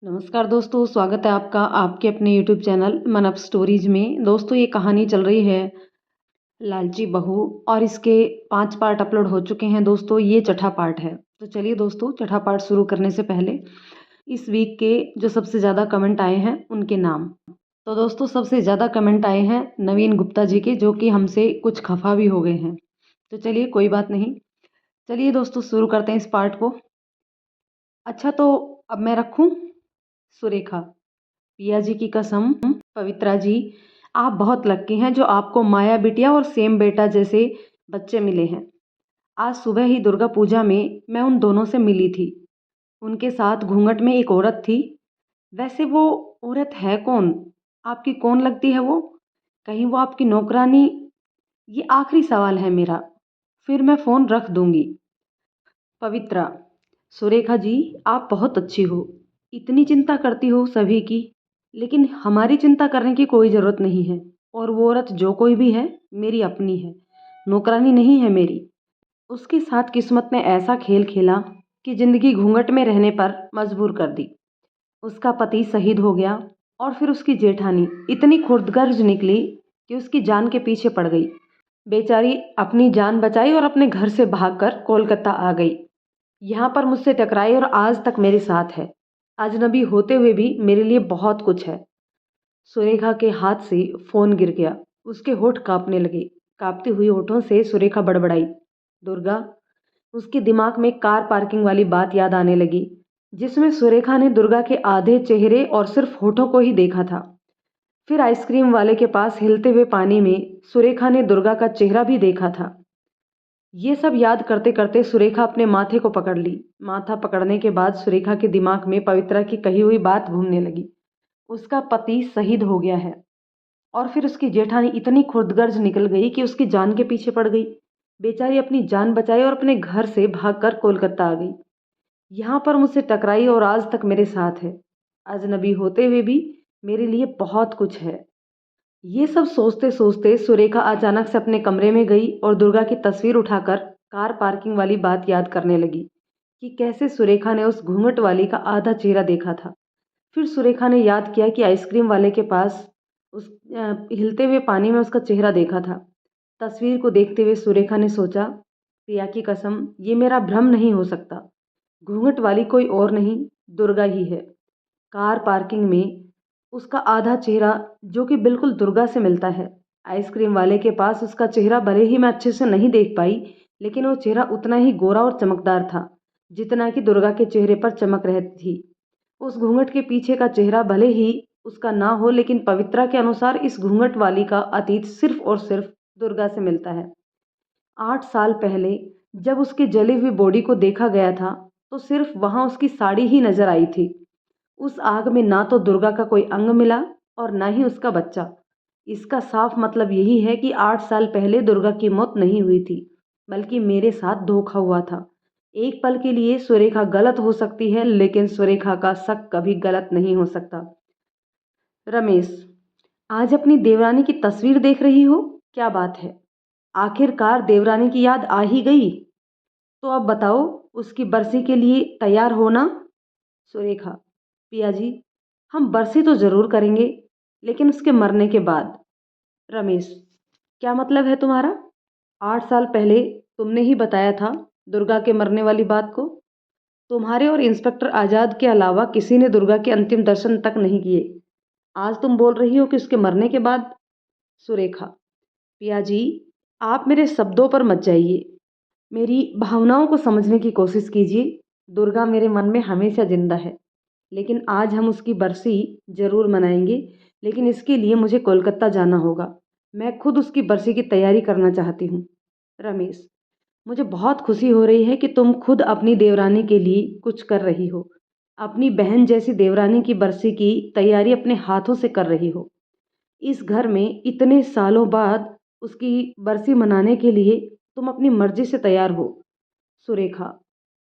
नमस्कार दोस्तों, स्वागत है आपका आपके अपने यूट्यूब चैनल मन अप स्टोरीज में। दोस्तों, ये कहानी चल रही है लालची बहू और इसके 5 पार्ट अपलोड हो चुके हैं। दोस्तों, ये छठा पार्ट है। तो चलिए दोस्तों, छठा पार्ट शुरू करने से पहले इस वीक के जो सबसे ज़्यादा कमेंट आए हैं उनके नाम। तो दोस्तों, सबसे ज़्यादा कमेंट आए हैं नवीन गुप्ता जी के, जो कि हमसे कुछ खफा भी हो गए हैं। तो चलिए कोई बात नहीं, चलिए दोस्तों शुरू करते हैं इस पार्ट को। अच्छा, तो अब मैं रखूँ? सुरेखा: पिया जी की कसम, पवित्रा जी, आप बहुत लक्की हैं जो आपको माया बिटिया और सेम बेटा जैसे बच्चे मिले हैं। आज सुबह ही दुर्गा पूजा में मैं उन दोनों से मिली थी। उनके साथ घूंघट में एक औरत थी। वैसे वो औरत है कौन? आपकी कौन लगती है वो? कहीं वो आपकी नौकरानी? ये आखिरी सवाल है मेरा, फिर मैं फ़ोन रख दूंगी। पवित्रा: सुरेखा जी, आप बहुत अच्छी हो, इतनी चिंता करती हो सभी की, लेकिन हमारी चिंता करने की कोई ज़रूरत नहीं है। और वो औरत जो कोई भी है, मेरी अपनी है, नौकरानी नहीं है मेरी। उसके साथ किस्मत ने ऐसा खेल खेला कि ज़िंदगी घूंघट में रहने पर मजबूर कर दी। उसका पति शहीद हो गया और फिर उसकी जेठानी इतनी खुर्दगर्ज निकली कि उसकी जान के पीछे पड़ गई। बेचारी अपनी जान बचाई और अपने घर से भागकर कोलकाता आ गई। यहाँ पर मुझसे टकराई और आज तक मेरे साथ है। अजनबी होते हुए भी मेरे लिए बहुत कुछ है। सुरेखा के हाथ से फोन गिर गया। उसके होठ कांपने लगे। कांपती हुई होठों से सुरेखा बड़बड़ाई, दुर्गा। उसके दिमाग में कार पार्किंग वाली बात याद आने लगी, जिसमें सुरेखा ने दुर्गा के आधे चेहरे और सिर्फ होठों को ही देखा था। फिर आइसक्रीम वाले के पास हिलते हुए पानी में सुरेखा ने दुर्गा का चेहरा भी देखा था। ये सब याद करते करते सुरेखा अपने माथे को पकड़ ली। माथा पकड़ने के बाद सुरेखा के दिमाग में पवित्रा की कही हुई बात घूमने लगी। उसका पति शहीद हो गया है और फिर उसकी जेठानी इतनी खुर्दगर्ज निकल गई कि उसकी जान के पीछे पड़ गई। बेचारी अपनी जान बचाई और अपने घर से भागकर कोलकाता आ गई। यहाँ पर मुझसे टकराई और आज तक मेरे साथ है। अजनबी होते हुए भी मेरे लिए बहुत कुछ है। ये सब सोचते सोचते सुरेखा अचानक से अपने कमरे में गई और दुर्गा की तस्वीर उठाकर कार पार्किंग वाली बात याद करने लगी कि कैसे सुरेखा ने उस घूंघट वाली का आधा चेहरा देखा था। फिर सुरेखा ने याद किया कि आइसक्रीम वाले के पास उस हिलते हुए पानी में उसका चेहरा देखा था। तस्वीर को देखते हुए सुरेखा ने सोचा, प्रिया की कसम, ये मेरा भ्रम नहीं हो सकता। घूंघट वाली कोई और नहीं, दुर्गा ही है। कार पार्किंग में उसका आधा चेहरा, जो कि बिल्कुल दुर्गा से मिलता है। आइसक्रीम वाले के पास उसका चेहरा भले ही मैं अच्छे से नहीं देख पाई, लेकिन वो चेहरा उतना ही गोरा और चमकदार था जितना कि दुर्गा के चेहरे पर चमक रहती थी। उस घूंघट के पीछे का चेहरा भले ही उसका ना हो, लेकिन पवित्रा के अनुसार इस घूंघट वाली का अतीत सिर्फ और सिर्फ दुर्गा से मिलता है। 8 साल पहले जब उसकी जली हुई बॉडी को देखा गया था, तो सिर्फ वहां उसकी साड़ी ही नजर आई थी। उस आग में ना तो दुर्गा का कोई अंग मिला और ना ही उसका बच्चा। इसका साफ मतलब यही है कि 8 साल पहले दुर्गा की मौत नहीं हुई थी, बल्कि मेरे साथ धोखा हुआ था। एक पल के लिए सुरेखा गलत हो सकती है, लेकिन सुरेखा का शक कभी गलत नहीं हो सकता। रमेश: आज अपनी देवरानी की तस्वीर देख रही हो? क्या बात है, आखिरकार देवरानी की याद आ ही गई। तो अब बताओ, उसकी बरसी के लिए तैयार हो ना? सुरेखा: पिया जी, हम बरसी तो जरूर करेंगे, लेकिन उसके मरने के बाद। रमेश: क्या मतलब है तुम्हारा? 8 साल पहले तुमने ही बताया था दुर्गा के मरने वाली बात को। तुम्हारे और इंस्पेक्टर आजाद के अलावा किसी ने दुर्गा के अंतिम दर्शन तक नहीं किए। आज तुम बोल रही हो कि उसके मरने के बाद। सुरेखा: पिया जी, आप मेरे शब्दों पर मत जाइए, मेरी भावनाओं को समझने की कोशिश कीजिए। दुर्गा मेरे मन में हमेशा जिंदा है, लेकिन आज हम उसकी बरसी जरूर मनाएंगे। लेकिन इसके लिए मुझे कोलकाता जाना होगा। मैं खुद उसकी बरसी की तैयारी करना चाहती हूँ। रमेश: मुझे बहुत खुशी हो रही है कि तुम खुद अपनी देवरानी के लिए कुछ कर रही हो। अपनी बहन जैसी देवरानी की बरसी की तैयारी अपने हाथों से कर रही हो। इस घर में इतने सालों बाद उसकी बरसी मनाने के लिए तुम अपनी मर्जी से तैयार हो। सुरेखा: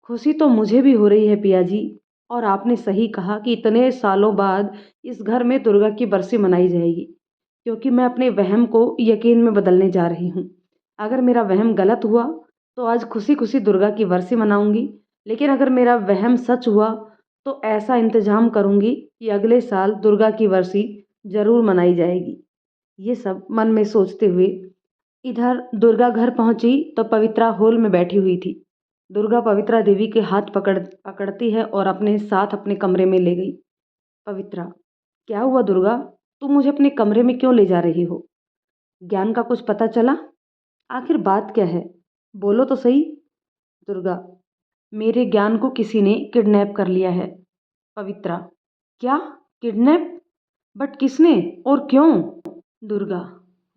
खुशी तो मुझे भी हो रही है पिया जी, और आपने सही कहा कि इतने सालों बाद इस घर में दुर्गा की बरसी मनाई जाएगी, क्योंकि मैं अपने वहम को यकीन में बदलने जा रही हूँ। अगर मेरा वहम गलत हुआ तो आज खुशी खुशी दुर्गा की बरसी मनाऊंगी, लेकिन अगर मेरा वहम सच हुआ तो ऐसा इंतजाम करूंगी कि अगले साल दुर्गा की वर्सी जरूर मनाई जाएगी। ये सब मन में सोचते हुए इधर दुर्गा घर पहुंची तो पवित्रा हॉल में बैठी हुई थी। दुर्गा पवित्रा देवी के हाथ पकड़ती है और अपने साथ अपने कमरे में ले गई। पवित्रा, क्या हुआ दुर्गा? तुम मुझे अपने कमरे में क्यों ले जा रही हो? ज्ञान का कुछ पता चला? आखिर बात क्या है? बोलो तो सही। दुर्गा, मेरे ज्ञान को किसी ने किडनैप कर लिया है। पवित्रा, क्या? किडनैप? बट किसने और क्यों? दुर्गा,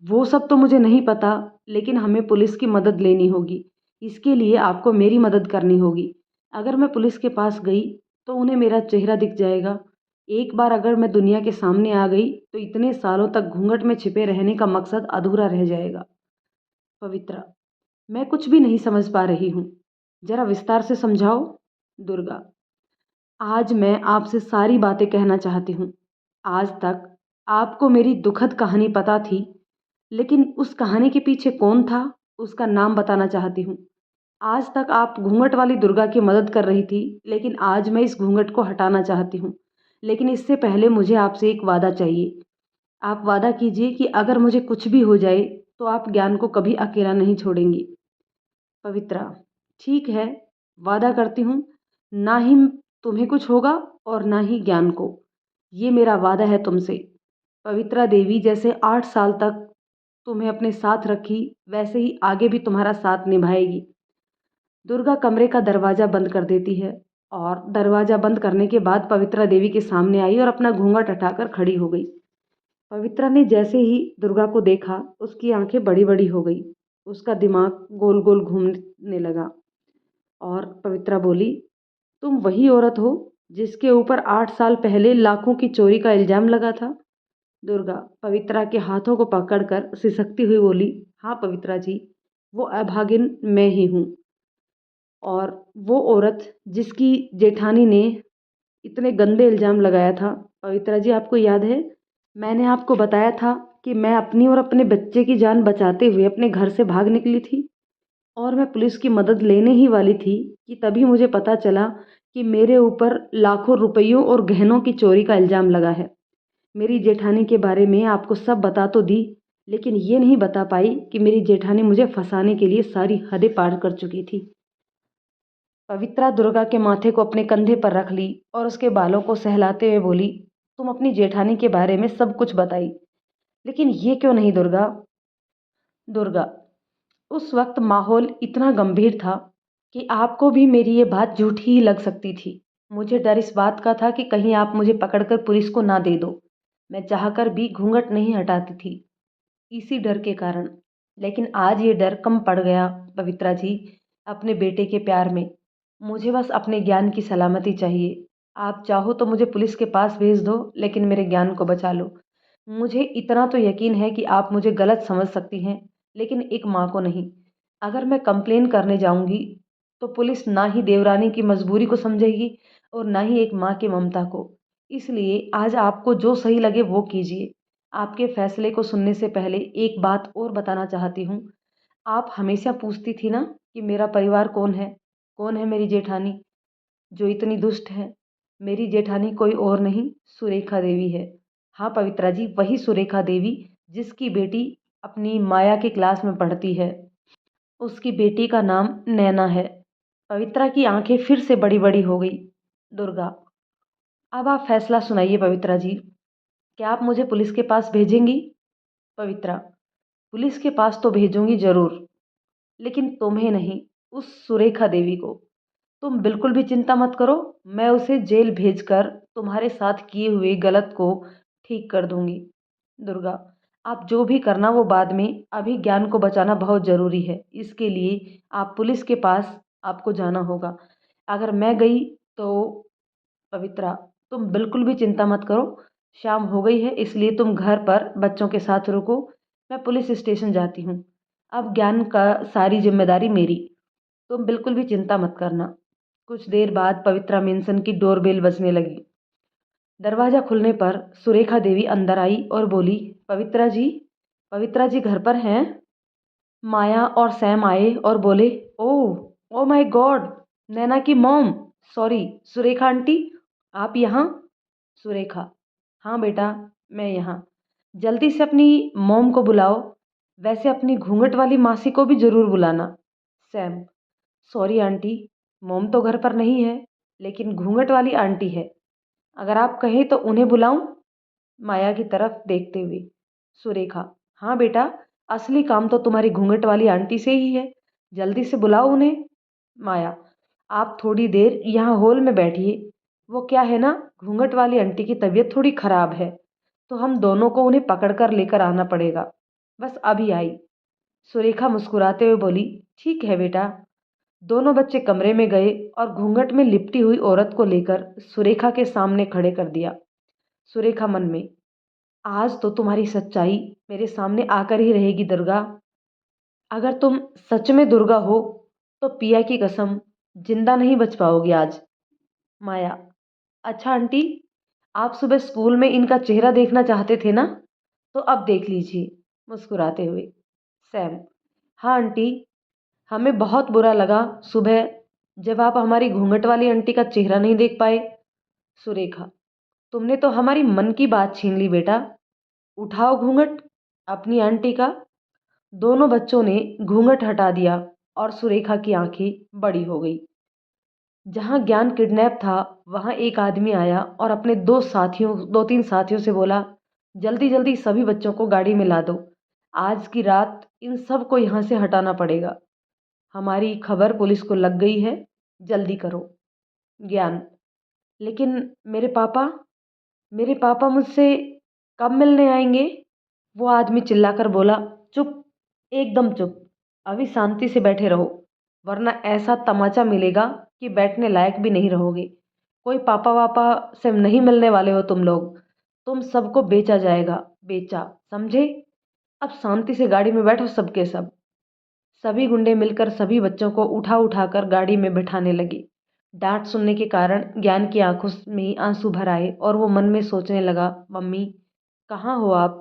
वो सब तो मुझे नहीं पता, लेकिन हमें पुलिस की मदद लेनी होगी। इसके लिए आपको मेरी मदद करनी होगी। अगर मैं पुलिस के पास गई तो उन्हें मेरा चेहरा दिख जाएगा। एक बार अगर मैं दुनिया के सामने आ गई तो इतने सालों तक घूंघट में छिपे रहने का मकसद अधूरा रह जाएगा। पवित्रा, मैं कुछ भी नहीं समझ पा रही हूँ, जरा विस्तार से समझाओ। दुर्गा, आज मैं आपसे सारी बातें कहना चाहती हूँ। आज तक आपको मेरी दुखद कहानी पता थी, लेकिन उस कहानी के पीछे कौन था, उसका नाम बताना चाहती हूँ। आज तक आप घूंघट वाली दुर्गा की मदद कर रही थी, लेकिन आज मैं इस घूंघट को हटाना चाहती हूँ। लेकिन इससे पहले मुझे आपसे एक वादा चाहिए। आप वादा कीजिए कि अगर मुझे कुछ भी हो जाए तो आप ज्ञान को कभी अकेला नहीं छोड़ेंगी। पवित्रा, ठीक है, वादा करती हूँ। ना ही तुम्हें कुछ होगा और ना ही ज्ञान को। ये मेरा वादा है तुमसे। पवित्रा देवी जैसे 8 साल तक तुम्हें अपने साथ रखी, वैसे ही आगे भी तुम्हारा साथ निभाएगी। दुर्गा कमरे का दरवाजा बंद कर देती है और दरवाजा बंद करने के बाद पवित्रा देवी के सामने आई और अपना घूंघट हटाकर खड़ी हो गई। पवित्रा ने जैसे ही दुर्गा को देखा, उसकी आंखें बड़ी बड़ी हो गई, उसका दिमाग गोल गोल घूमने लगा और पवित्रा बोली, तुम वही औरत हो जिसके ऊपर 8 साल पहले लाखों की चोरी का इल्जाम लगा था? दुर्गा पवित्रा के हाथों को पकड़कर सिसकती हुई बोली, हाँ पवित्रा जी, वो अभागिन मैं ही हूँ। और वो औरत जिसकी जेठानी ने इतने गंदे इल्ज़ाम लगाया था। पवित्रा जी, आपको याद है, मैंने आपको बताया था कि मैं अपनी और अपने बच्चे की जान बचाते हुए अपने घर से भाग निकली थी और मैं पुलिस की मदद लेने ही वाली थी कि तभी मुझे पता चला कि मेरे ऊपर लाखों रुपयों और गहनों की चोरी का इल्ज़ाम लगा है। मेरी जेठानी के बारे में आपको सब बता तो दी, लेकिन ये नहीं बता पाई कि मेरी जेठानी मुझे फंसाने के लिए सारी हदें पार कर चुकी थी। पवित्रा दुर्गा के माथे को अपने कंधे पर रख ली और उसके बालों को सहलाते हुए बोली, तुम अपनी जेठानी के बारे में सब कुछ बताई, लेकिन ये क्यों नहीं दुर्गा? दुर्गा, उस वक्त माहौल इतना गंभीर था कि आपको भी मेरी ये बात झूठी ही लग सकती थी। मुझे डर इस बात का था कि कहीं आप मुझे पकड़कर पुलिस को ना दे दो। मैं चाहकर भी घूंघट नहीं हटाती थी, इसी डर के कारण। लेकिन आज ये डर कम पड़ गया पवित्रा जी, अपने बेटे के प्यार में। मुझे बस अपने ज्ञान की सलामती चाहिए। आप चाहो तो मुझे पुलिस के पास भेज दो, लेकिन मेरे ज्ञान को बचा लो। मुझे इतना तो यकीन है कि आप मुझे गलत समझ सकती हैं, लेकिन एक माँ को नहीं। अगर मैं कंप्लेन करने जाऊंगी तो पुलिस ना ही देवरानी की मजबूरी को समझेगी और ना ही एक माँ की ममता को। इसलिए आज आपको जो सही लगे वो कीजिए। आपके फैसले को सुनने से पहले एक बात और बताना चाहती हूँ। आप हमेशा पूछती थी ना कि मेरा परिवार कौन है? कौन है मेरी जेठानी जो इतनी दुष्ट है? मेरी जेठानी कोई और नहीं, सुरेखा देवी है। हाँ पवित्रा जी, वही सुरेखा देवी जिसकी बेटी अपनी माया की क्लास में पढ़ती है। उसकी बेटी का नाम नैना है। पवित्रा की आंखें फिर से बड़ी बड़ी हो गई। दुर्गा, अब आप फैसला सुनाइए पवित्रा जी, क्या आप मुझे पुलिस के पास भेजेंगी? पवित्रा, पुलिस के पास तो भेजूंगी जरूर, लेकिन तुम्हें नहीं, उस सुरेखा देवी को। तुम बिल्कुल भी चिंता मत करो, मैं उसे जेल भेजकर तुम्हारे साथ किए हुए गलत को ठीक कर दूंगी। दुर्गा, आप जो भी करना वो बाद में, अभी ज्ञान को बचाना बहुत ज़रूरी है। इसके लिए आप पुलिस के पास आपको जाना होगा। अगर मैं गई तो पवित्रा, तुम बिल्कुल भी चिंता मत करो। शाम हो गई है, इसलिए तुम घर पर बच्चों के साथ रुको। मैं पुलिस स्टेशन जाती हूँ। अब ज्ञान का सारी जिम्मेदारी मेरी। तुम बिल्कुल भी चिंता मत करना। कुछ देर बाद पवित्रा मेंशन की डोरबेल बजने लगी। दरवाजा खुलने पर सुरेखा देवी अंदर आई और बोली, पवित्रा जी, पवित्रा जी घर पर हैं? माया और सैम आए और बोले, ओह, ओ माय गॉड, नैना की मॉम, सॉरी सुरेखा आंटी, आप यहाँ? सुरेखा, हाँ बेटा, मैं यहाँ। जल्दी से अपनी मॉम को बुलाओ। वैसे अपनी घूंघट वाली मासी को भी ज़रूर बुलाना। सैम, सॉरी आंटी, मॉम तो घर पर नहीं है, लेकिन घूंघट वाली आंटी है। अगर आप कहें तो उन्हें बुलाऊं? माया की तरफ देखते हुए। सुरेखा, हाँ बेटा, असली काम तो तुम्हारी घूंघट वाली आंटी से ही है। जल्दी से बुलाओ उन्हें। माया, आप थोड़ी देर यहाँ हॉल में बैठिए। वो क्या है ना, घूंघट वाली आंटी की तबीयत थोड़ी खराब है, तो हम दोनों को उन्हें पकड़कर लेकर आना पड़ेगा। बस अभी आई। सुरेखा मुस्कुराते हुए बोली, ठीक है बेटा। दोनों बच्चे कमरे में गए और घूंघट में लिपटी हुई औरत को लेकर सुरेखा के सामने खड़े कर दिया। सुरेखा मन में, आज तो तुम्हारी सच्चाई मेरे सामने आकर ही रहेगी दुर्गा। अगर तुम सच में दुर्गा हो तो पिया की कसम, जिंदा नहीं बच पाओगी आज। माया, अच्छा आंटी, आप सुबह स्कूल में इनका चेहरा देखना चाहते थे ना, तो अब देख लीजिए, मुस्कुराते हुए। सैम, हाँ आंटी, हमें बहुत बुरा लगा सुबह जब आप हमारी घूंघट वाली आंटी का चेहरा नहीं देख पाए। सुरेखा, तुमने तो हमारी मन की बात छीन ली बेटा। उठाओ घूंघट अपनी आंटी का। दोनों बच्चों ने घूंघट हटा दिया और सुरेखा की आंखें बड़ी हो गई। जहां ज्ञान किडनैप था, वहां एक आदमी आया और अपने दो तीन साथियों से बोला, जल्दी जल्दी सभी बच्चों को गाड़ी में ला दो। आज की रात इन सब को यहाँ से हटाना पड़ेगा। हमारी खबर पुलिस को लग गई है, जल्दी करो। ज्ञान, लेकिन मेरे पापा मुझसे कब मिलने आएंगे? वो आदमी चिल्लाकर बोला, चुप, एकदम चुप। अभी शांति से बैठे रहो, वरना ऐसा तमाचा मिलेगा कि बैठने लायक भी नहीं रहोगे। कोई पापा वापा से नहीं मिलने वाले हो तुम लोग। तुम सबको बेचा जाएगा, बेचा, समझे? अब शांति से गाड़ी में बैठो सबके सब। सभी गुंडे मिलकर सभी बच्चों को उठा उठाकर गाड़ी में बिठाने लगे। डांट सुनने के कारण ज्ञान की आंखों में आंसू भर आए और वो मन में सोचने लगा, मम्मी कहाँ हो आप?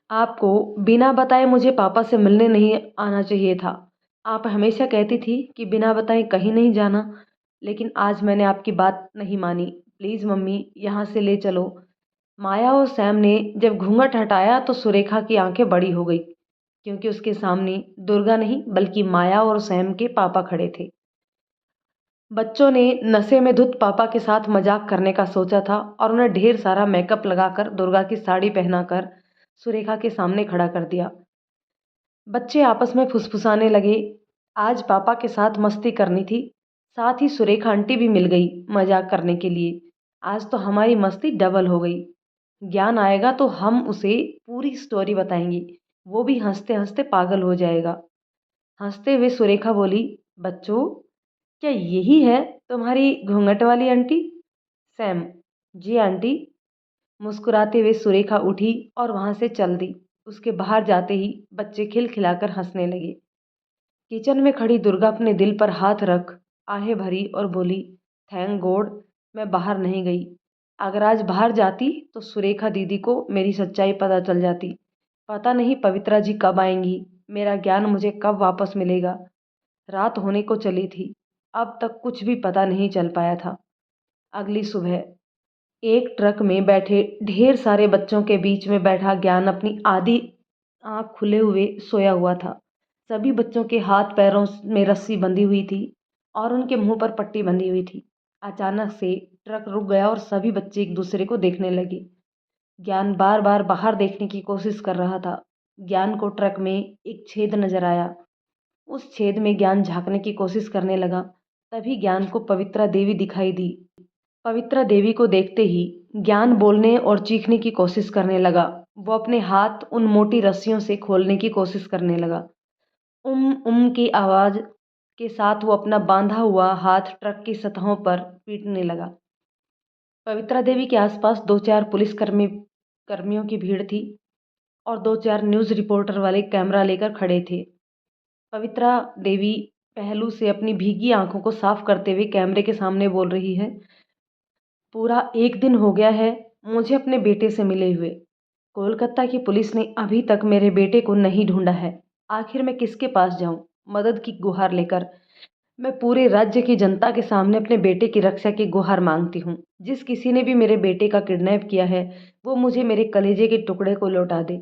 आपको बिना बताए मुझे पापा से मिलने नहीं आना चाहिए था। आप हमेशा कहती थी कि बिना बताए कहीं नहीं जाना, लेकिन आज मैंने आपकी बात नहीं मानी। प्लीज़ मम्मी, यहाँ से ले चलो। माया और सैम ने जब घूंघट हटाया तो सुरेखा की आंखें बड़ी हो गई, क्योंकि उसके सामने दुर्गा नहीं बल्कि माया और सैम के पापा खड़े थे। बच्चों ने नशे में धुत पापा के साथ मजाक करने का सोचा था और उन्हें ढेर सारा मेकअप लगाकर दुर्गा की साड़ी पहनाकर सुरेखा के सामने खड़ा कर दिया। बच्चे आपस में फुसफुसाने लगे, आज पापा के साथ मस्ती करनी थी। साथ ही सुरेखा आंटी भी मिल गई मजाक करने के लिए। आज तो हमारी मस्ती डबल हो गई। ज्ञान आएगा तो हम उसे पूरी स्टोरी बताएंगे, वो भी हंसते हंसते पागल हो जाएगा। हंसते हुए सुरेखा बोली, बच्चों, क्या यही है तुम्हारी घूंघट वाली आंटी? सैम, जी आंटी। मुस्कुराते हुए सुरेखा उठी और वहां से चल दी। उसके बाहर जाते ही बच्चे खिलखिलाकर हंसने लगे। किचन में खड़ी दुर्गा अपने दिल पर हाथ रख आहें भरी और बोली, थैंक गॉड मैं बाहर नहीं गई। अगर आज बाहर जाती तो सुरेखा दीदी को मेरी सच्चाई पता चल जाती। पता नहीं पवित्रा जी कब आएंगी, मेरा ज्ञान मुझे कब वापस मिलेगा। रात होने को चली थी, अब तक कुछ भी पता नहीं चल पाया था। अगली सुबह एक ट्रक में बैठे ढेर सारे बच्चों के बीच में बैठा ज्ञान अपनी आधी आंख खुले हुए सोया हुआ था। सभी बच्चों के हाथ पैरों में रस्सी बंधी हुई थी और उनके मुंह पर पट्टी बंधी हुई थी। अचानक से ट्रक रुक गया और सभी बच्चे एक दूसरे को देखने लगे। ज्ञान बार बार बाहर देखने की कोशिश कर रहा था। ज्ञान को ट्रक में एक छेद नजर आया। उस छेद में ज्ञान झांकने की कोशिश करने लगा। तभी ज्ञान को पवित्रा देवी दिखाई दी। पवित्रा देवी को देखते ही ज्ञान बोलने और चीखने की कोशिश करने लगा। वो अपने हाथ उन मोटी रस्सियों से खोलने की कोशिश करने लगा। की आवाज के साथ वो अपना बांधा हुआ हाथ ट्रक की सतहों पर पीटने लगा। पवित्रा देवी के आसपास दो चार कर्मियों की भीड़ थी और दो चार न्यूज़ रिपोर्टर वाले कैमरा लेकर खड़े थे। पवित्रा देवी पहलू से अपनी भीगी आंखों को साफ करते हुए कैमरे के सामने बोल रही है, पूरा एक दिन हो गया है मुझे अपने बेटे से मिले हुए। कोलकाता की पुलिस ने अभी तक मेरे बेटे को नहीं ढूंढा है। आखिर मैं किसके पास जाऊं मदद की गुहार लेकर? मैं पूरे राज्य की जनता के सामने अपने बेटे की रक्षा की गुहार मांगती हूँ। जिस किसी ने भी मेरे बेटे का किडनैप किया है, वो मुझे मेरे कलेजे के टुकड़े को लौटा दे।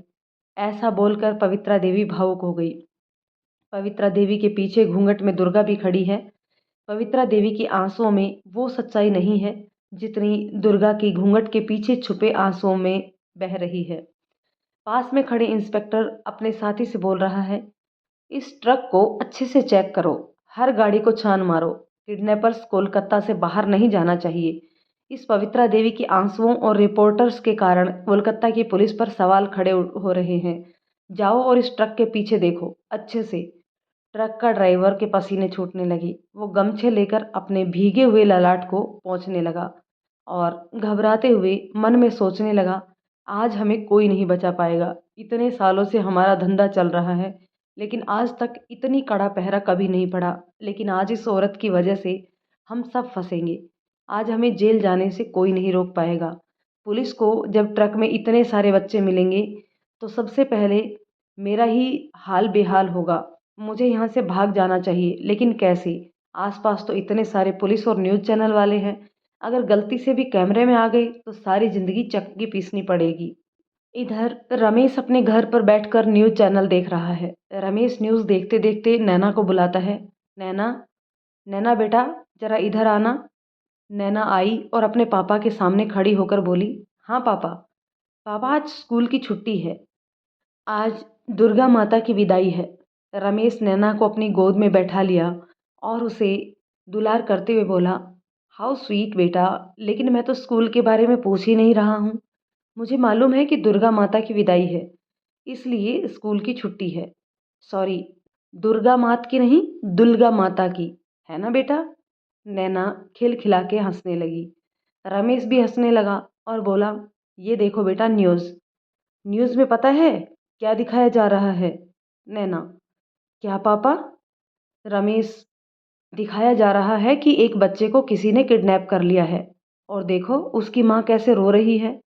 ऐसा बोलकर पवित्रा देवी भावुक हो गई। पवित्रा देवी के पीछे घूंघट में दुर्गा भी खड़ी है। पवित्रा देवी के आंसुओं में वो सच्चाई नहीं है जितनी दुर्गा की घूंघट के पीछे छुपे आंसुओं में बह रही है। पास में खड़े इंस्पेक्टर अपने साथी से बोल रहा है, इस ट्रक को अच्छे से चेक करो, हर गाड़ी को छान मारो। किडनैपर्स कोलकाता से बाहर नहीं जाना चाहिए। इस पवित्रा देवी के आंसुओं और रिपोर्टर्स के कारण कोलकाता की पुलिस पर सवाल खड़े हो रहे हैं। जाओ और इस ट्रक के पीछे देखो अच्छे से। ट्रक का ड्राइवर के पसीने छूटने लगे। वो गमछे लेकर अपने भीगे हुए ललाट को पोंछने लगा और घबराते हुए मन में सोचने लगा, आज हमें कोई नहीं बचा पाएगा। इतने सालों से हमारा धंधा चल रहा है, लेकिन आज तक इतनी कड़ा पहरा कभी नहीं पड़ा। लेकिन आज इस औरत की वजह से हम सब फंसेंगे। आज हमें जेल जाने से कोई नहीं रोक पाएगा। पुलिस को जब ट्रक में इतने सारे बच्चे मिलेंगे तो सबसे पहले मेरा ही हाल बेहाल होगा। मुझे यहाँ से भाग जाना चाहिए, लेकिन कैसे? आसपास तो इतने सारे पुलिस और न्यूज़ चैनल वाले हैं। अगर गलती से भी कैमरे में आ गई तो सारी ज़िंदगी चक्की पीसनी पड़ेगी। इधर रमेश अपने घर पर बैठकर न्यूज़ चैनल देख रहा है। रमेश न्यूज़ देखते देखते नैना को बुलाता है। नैना, नैना बेटा, जरा इधर आना। नैना आई और अपने पापा के सामने खड़ी होकर बोली, हाँ पापा। पापा, आज स्कूल की छुट्टी है। आज दुर्गा माता की विदाई है। रमेश नैना को अपनी गोद में बैठा लिया और उसे दुलार करते हुए बोला, हाउ स्वीट बेटा, लेकिन मैं तो स्कूल के बारे में पूछ ही नहीं रहा हूँ। मुझे मालूम है कि दुर्गा माता की विदाई है, इसलिए स्कूल की छुट्टी है। सॉरी, दुर्गा मात की नहीं, दुर्गा माता की, है ना बेटा? नैना खिलखिला के हंसने लगी। रमेश भी हंसने लगा और बोला, ये देखो बेटा न्यूज़। न्यूज़ में पता है क्या दिखाया जा रहा है? नैना, क्या पापा? रमेश, दिखाया जा रहा है कि एक बच्चे को किसी ने किडनैप कर लिया है और देखो उसकी माँ कैसे रो रही है।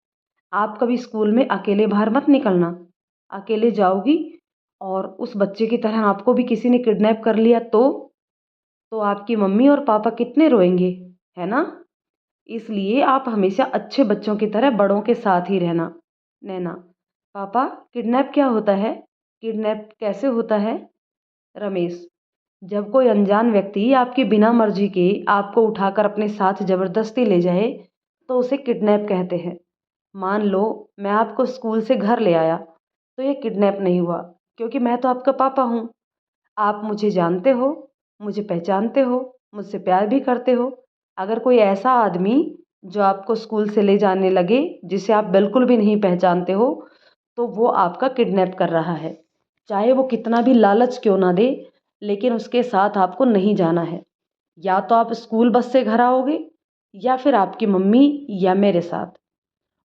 आप कभी स्कूल में अकेले बाहर मत निकलना। अकेले जाओगी और उस बच्चे की तरह आपको भी किसी ने किडनैप कर लिया तो आपकी मम्मी और पापा कितने रोएंगे, है ना? इसलिए आप हमेशा अच्छे बच्चों की तरह बड़ों के साथ ही रहना। नैना, पापा, किडनैप क्या होता है? किडनैप कैसे होता है? रमेश, जब कोई अनजान व्यक्ति आपकी बिना मर्जी के आपको उठाकर अपने साथ जबरदस्ती ले जाए तो उसे किडनैप कहते हैं। मान लो मैं आपको स्कूल से घर ले आया तो ये किडनैप नहीं हुआ, क्योंकि मैं तो आपका पापा हूँ। आप मुझे जानते हो, मुझे पहचानते हो, मुझसे प्यार भी करते हो। अगर कोई ऐसा आदमी जो आपको स्कूल से ले जाने लगे जिसे आप बिल्कुल भी नहीं पहचानते हो, तो वो आपका किडनैप कर रहा है। चाहे वो कितना भी लालच क्यों ना दे, लेकिन उसके साथ आपको नहीं जाना है। या तो आप स्कूल बस से घर आओगे या फिर आपकी मम्मी या मेरे साथ,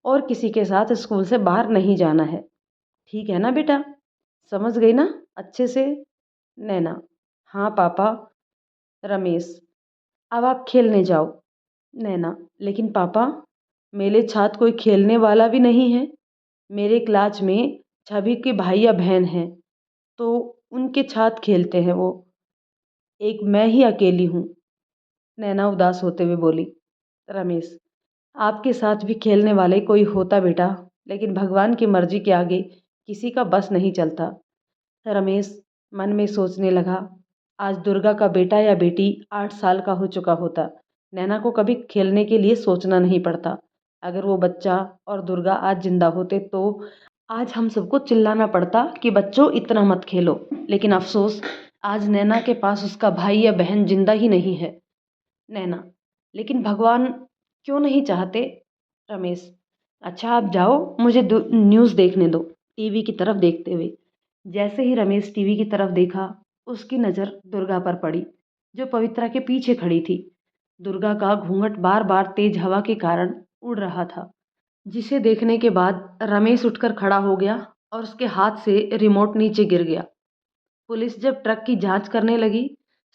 और किसी के साथ स्कूल से बाहर नहीं जाना है। ठीक है ना बेटा? समझ गई ना अच्छे से? नैना, हाँ पापा। रमेश, अब आप खेलने जाओ। नैना, लेकिन पापा, मेरे साथ कोई खेलने वाला भी नहीं है। मेरे क्लास में छवि के भाई या बहन हैं, तो उनके साथ खेलते हैं वो। एक मैं ही अकेली हूँ। नैना उदास होते हुए बोली। रमेश, आपके साथ भी खेलने वाले कोई होता बेटा, लेकिन भगवान की मर्जी के आगे किसी का बस नहीं चलता। रमेश मन में सोचने लगा, आज दुर्गा का बेटा या बेटी 8 साल का हो चुका होता। नैना को कभी खेलने के लिए सोचना नहीं पड़ता। अगर वो बच्चा और दुर्गा आज जिंदा होते तो आज हम सबको चिल्लाना पड़ता कि बच्चों इतना मत खेलो। लेकिन अफसोस, आज नैना के पास उसका भाई या बहन जिंदा ही नहीं है। नैना, लेकिन भगवान क्यों नहीं चाहते? रमेश, अच्छा आप जाओ, मुझे न्यूज़ देखने दो। टीवी की तरफ देखते हुए जैसे ही रमेश टीवी की तरफ देखा, उसकी नज़र दुर्गा पर पड़ी, जो पवित्रा के पीछे खड़ी थी। दुर्गा का घूंघट बार बार तेज हवा के कारण उड़ रहा था, जिसे देखने के बाद रमेश उठकर खड़ा हो गया और उसके हाथ से रिमोट नीचे गिर गया। पुलिस जब ट्रक की जांच करने लगी,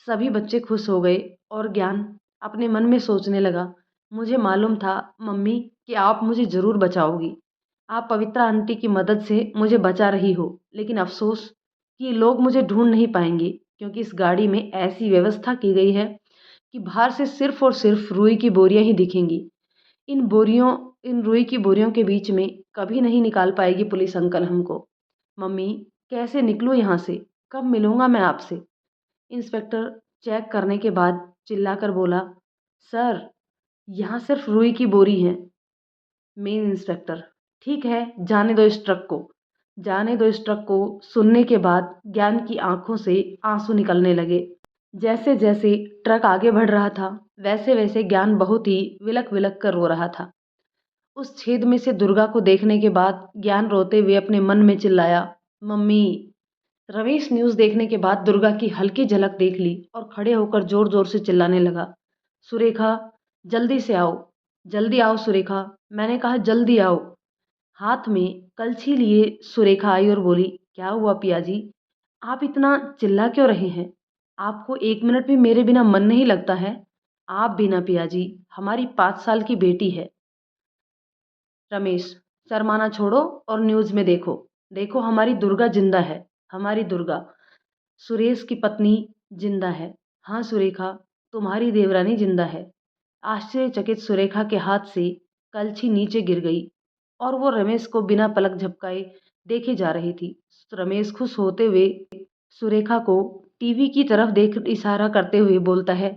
सभी बच्चे खुश हो गए और ज्ञान अपने मन में सोचने लगा, मुझे मालूम था मम्मी कि आप मुझे ज़रूर बचाओगी। आप पवित्रा आंटी की मदद से मुझे बचा रही हो, लेकिन अफसोस कि लोग मुझे ढूंढ नहीं पाएंगे। क्योंकि इस गाड़ी में ऐसी व्यवस्था की गई है कि बाहर से सिर्फ और सिर्फ रुई की बोरियां ही दिखेंगी। इन बोरियों इन रुई की बोरियों के बीच में कभी नहीं निकाल पाएगी पुलिस अंकल हमको। मम्मी, कैसे निकलूं यहाँ से? कब मिलूंगा मैं आपसे? इंस्पेक्टर चेक करने के बाद चिल्लाकर बोला, सर, यहाँ सिर्फ रुई की बोरी है। मेन इंस्पेक्टर, ठीक है, जाने दो इस ट्रक को। जाने दो इस ट्रक को सुनने के बाद ज्ञान की आंखों से आंसू निकलने लगे। जैसे जैसे ट्रक आगे बढ़ रहा था, वैसे वैसे ज्ञान बहुत ही विलक विलक कर रो रहा था। उस छेद में से दुर्गा को देखने के बाद ज्ञान रोते हुए अपने मन में चिल्लाया, मम्मी। रमेश न्यूज़ देखने के बाद दुर्गा की हल्की झलक देख ली और खड़े होकर जोर जोर से चिल्लाने लगा, सुरेखा, जल्दी से आओ, जल्दी आओ सुरेखा, मैंने कहा जल्दी आओ। हाथ में कलछी लिए सुरेखा आई और बोली, क्या हुआ पिया जी? आप इतना चिल्ला क्यों रहे हैं? आपको 1 मिनट भी मेरे बिना मन नहीं लगता है? आप बिना पिया जी, हमारी 5 साल की बेटी है। रमेश, शर्माना छोड़ो और न्यूज़ में देखो। देखो, हमारी दुर्गा जिंदा है। हमारी दुर्गा, सुरेश की पत्नी, जिंदा है। हाँ सुरेखा, तुम्हारी देवरानी जिंदा है। आश्चर्यचकित सुरेखा के हाथ से कलछी नीचे गिर गई और वो रमेश को बिना पलक झपकाए देखे जा रही थी। रमेश खुश होते हुए सुरेखा को टीवी की तरफ देख इशारा करते हुए बोलता है,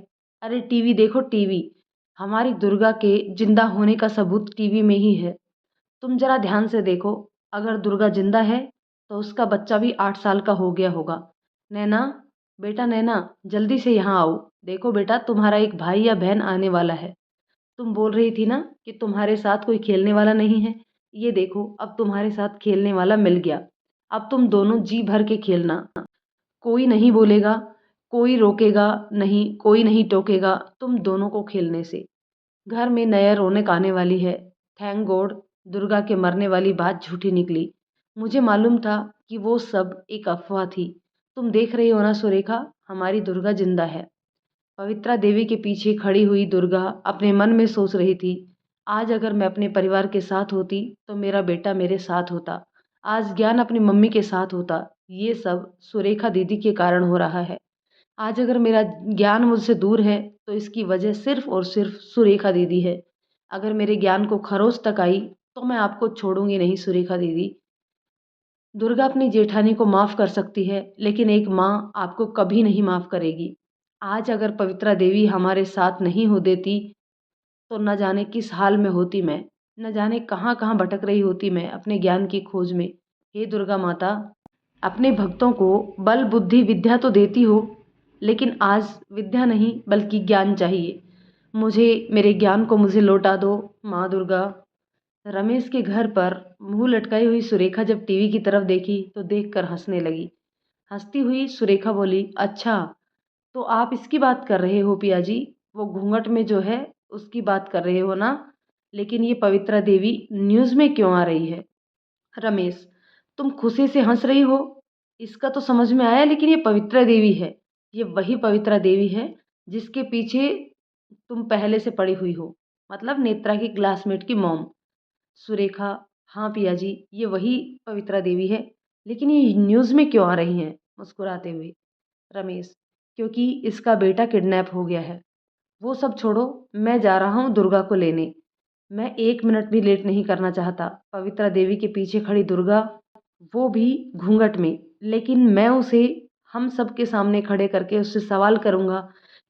अरे टीवी देखो टीवी, हमारी दुर्गा के जिंदा होने का सबूत टीवी में ही है। तुम जरा ध्यान से देखो, अगर दुर्गा जिंदा है तो उसका बच्चा भी 8 साल का हो गया होगा। नैना, बेटा नैना, जल्दी से यहाँ आओ। देखो बेटा, तुम्हारा एक भाई या बहन आने वाला है। तुम बोल रही थी ना कि तुम्हारे साथ कोई खेलने वाला नहीं है। ये देखो, अब तुम्हारे साथ खेलने वाला मिल गया। अब तुम दोनों जी भर के खेलना। कोई नहीं बोलेगा, कोई रोकेगा नहीं, कोई नहीं टोकेगा तुम दोनों को खेलने से। घर में नया रौनक आने वाली है। थैंक गॉड, दुर्गा के मरने वाली बात झूठी निकली। मुझे मालूम था कि वो सब एक अफवाह थी। तुम देख रही हो ना सुरेखा, हमारी दुर्गा जिंदा है। पवित्रा देवी के पीछे खड़ी हुई दुर्गा अपने मन में सोच रही थी, आज अगर मैं अपने परिवार के साथ होती तो मेरा बेटा मेरे साथ होता। आज ज्ञान अपनी मम्मी के साथ होता। ये सब सुरेखा दीदी के कारण हो रहा है। आज अगर मेरा ज्ञान मुझसे दूर है तो इसकी वजह सिर्फ और सिर्फ सुरेखा दीदी है। अगर मेरे ज्ञान को खरोच तक आई तो मैं आपको छोड़ूंगी नहीं सुरेखा दीदी। दुर्गा अपनी जेठानी को माफ कर सकती है, लेकिन एक माँ आपको कभी नहीं माफ करेगी। आज अगर पवित्रा देवी हमारे साथ नहीं हो देती तो न जाने किस हाल में होती मैं, न जाने कहाँ कहाँ भटक रही होती मैं अपने ज्ञान की खोज में। हे दुर्गा माता, अपने भक्तों को बल बुद्धि विद्या तो देती हो, लेकिन आज विद्या नहीं बल्कि ज्ञान चाहिए। मुझे मेरे ज्ञान को मुझे लौटा दो माँ दुर्गा। रमेश के घर पर मुंह लटकाई हुई सुरेखा जब टीवी की तरफ देखी तो देखकर हंसने लगी। हंसती हुई सुरेखा बोली, अच्छा, तो आप इसकी बात कर रहे हो पिया जी, वो घूंघट में जो है उसकी बात कर रहे हो ना? लेकिन ये पवित्रा देवी न्यूज़ में क्यों आ रही है? रमेश, तुम खुशी से हंस रही हो इसका तो समझ में आया, लेकिन ये पवित्रा देवी है। ये वही पवित्रा देवी है जिसके पीछे तुम पहले से पड़ी हुई हो, मतलब नेत्रा की क्लासमेट की मॉम। सुरेखा, हाँ पिया जी, ये वही पवित्रा देवी है, लेकिन ये न्यूज़ में क्यों आ रही हैं मुस्कुराते हुए? रमेश, क्योंकि इसका बेटा किडनैप हो गया है। वो सब छोड़ो, मैं जा रहा हूँ दुर्गा को लेने। मैं 1 मिनट भी लेट नहीं करना चाहता। पवित्रा देवी के पीछे खड़ी दुर्गा, वो भी घूंघट में, लेकिन मैं उसे हम सबके सामने खड़े करके उससे सवाल करूंगा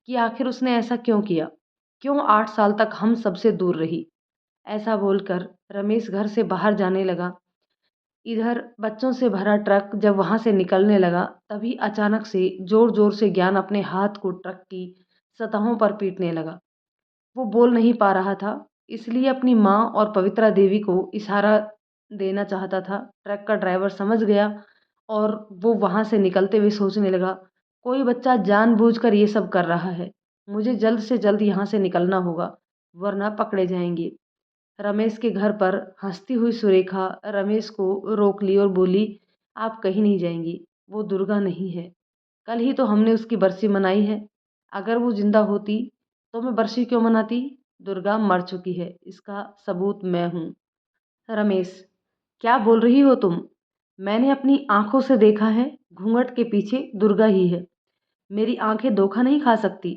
कि आखिर उसने ऐसा क्यों किया, क्यों 8 साल तक हम सबसे दूर रही। ऐसा बोलकर रमेश घर से बाहर जाने लगा। इधर बच्चों से भरा ट्रक जब वहां से निकलने लगा, तभी अचानक से जोर जोर से ज्ञान अपने हाथ को ट्रक की सतहों पर पीटने लगा। वो बोल नहीं पा रहा था, इसलिए अपनी माँ और पवित्रा देवी को इशारा देना चाहता था। ट्रक का ड्राइवर समझ गया और वो वहाँ से निकलते हुए सोचने लगा, कोई बच्चा जानबूझकर ये सब कर रहा है। मुझे जल्द से जल्द यहाँ से निकलना होगा, वरना पकड़े जाएंगे। रमेश के घर पर हंसती हुई सुरेखा रमेश को रोक ली और बोली, आप कहीं नहीं जाएंगी, वो दुर्गा नहीं है। कल ही तो हमने उसकी बरसी मनाई है। अगर वो जिंदा होती तो मैं बरसी क्यों मनाती? दुर्गा मर चुकी है, इसका सबूत मैं हूँ। रमेश, क्या बोल रही हो तुम? मैंने अपनी आंखों से देखा है, घूंघट के पीछे दुर्गा ही है। मेरी आंखें धोखा नहीं खा सकती।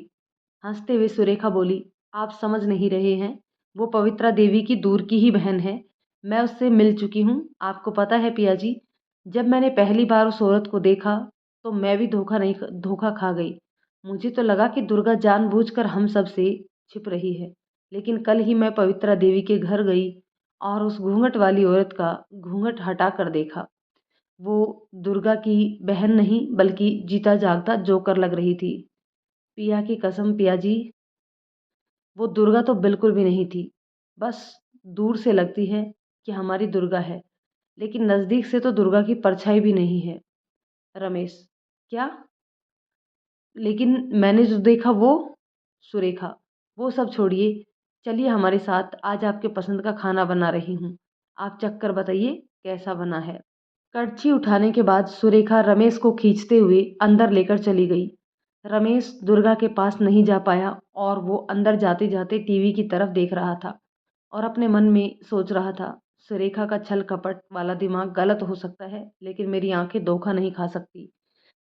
हंसते हुए सुरेखा बोली, आप समझ नहीं रहे हैं, वो पवित्रा देवी की दूर की ही बहन है। मैं उससे मिल चुकी हूँ। आपको पता है पिया जी, जब मैंने पहली बार उस औरत को देखा तो मैं भी धोखा खा गई। मुझे तो लगा कि दुर्गा जानबूझकर हम सब से छिप रही है, लेकिन कल ही मैं पवित्रा देवी के घर गई और उस घूंघट वाली औरत का घूंघट हटा कर देखा। वो दुर्गा की बहन नहीं बल्कि जीता जागता जोकर लग रही थी। पिया की कसम पिया जी, वो दुर्गा तो बिल्कुल भी नहीं थी। बस दूर से लगती है कि हमारी दुर्गा है, लेकिन नज़दीक से तो दुर्गा की परछाई भी नहीं है। रमेश, क्या? लेकिन मैंने जो देखा वो? सुरेखा, वो सब छोड़िए, चलिए हमारे साथ, आज आपके पसंद का खाना बना रही हूँ। आप चख कर बताइए कैसा बना है। कड़छी उठाने के बाद सुरेखा रमेश को खींचते हुए अंदर लेकर चली गई। रमेश दुर्गा के पास नहीं जा पाया और वो अंदर जाते जाते टीवी की तरफ देख रहा था और अपने मन में सोच रहा था, सुरेखा का छल कपट वाला दिमाग गलत हो सकता है, लेकिन मेरी आंखें धोखा नहीं खा सकती।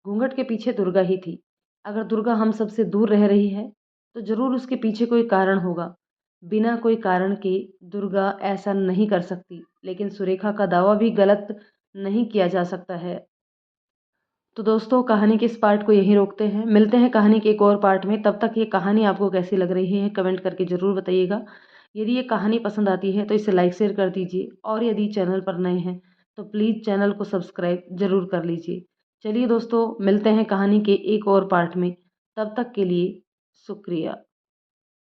घूंघट के पीछे दुर्गा ही थी। अगर दुर्गा हम सबसे दूर रह रही है तो जरूर उसके पीछे कोई कारण होगा। बिना कोई कारण के दुर्गा ऐसा नहीं कर सकती, लेकिन सुरेखा का दावा भी गलत नहीं किया जा सकता है। तो दोस्तों, कहानी के इस पार्ट को यहीं रोकते हैं। मिलते हैं कहानी के एक और पार्ट में। तब तक ये कहानी आपको कैसी लग रही है कमेंट करके ज़रूर बताइएगा। यदि ये कहानी पसंद आती है तो इसे लाइक शेयर कर दीजिए और यदि चैनल पर नए हैं तो प्लीज़ चैनल को सब्सक्राइब ज़रूर कर लीजिए। चलिए दोस्तों, मिलते हैं कहानी के एक और पार्ट में। तब तक के लिए शुक्रिया।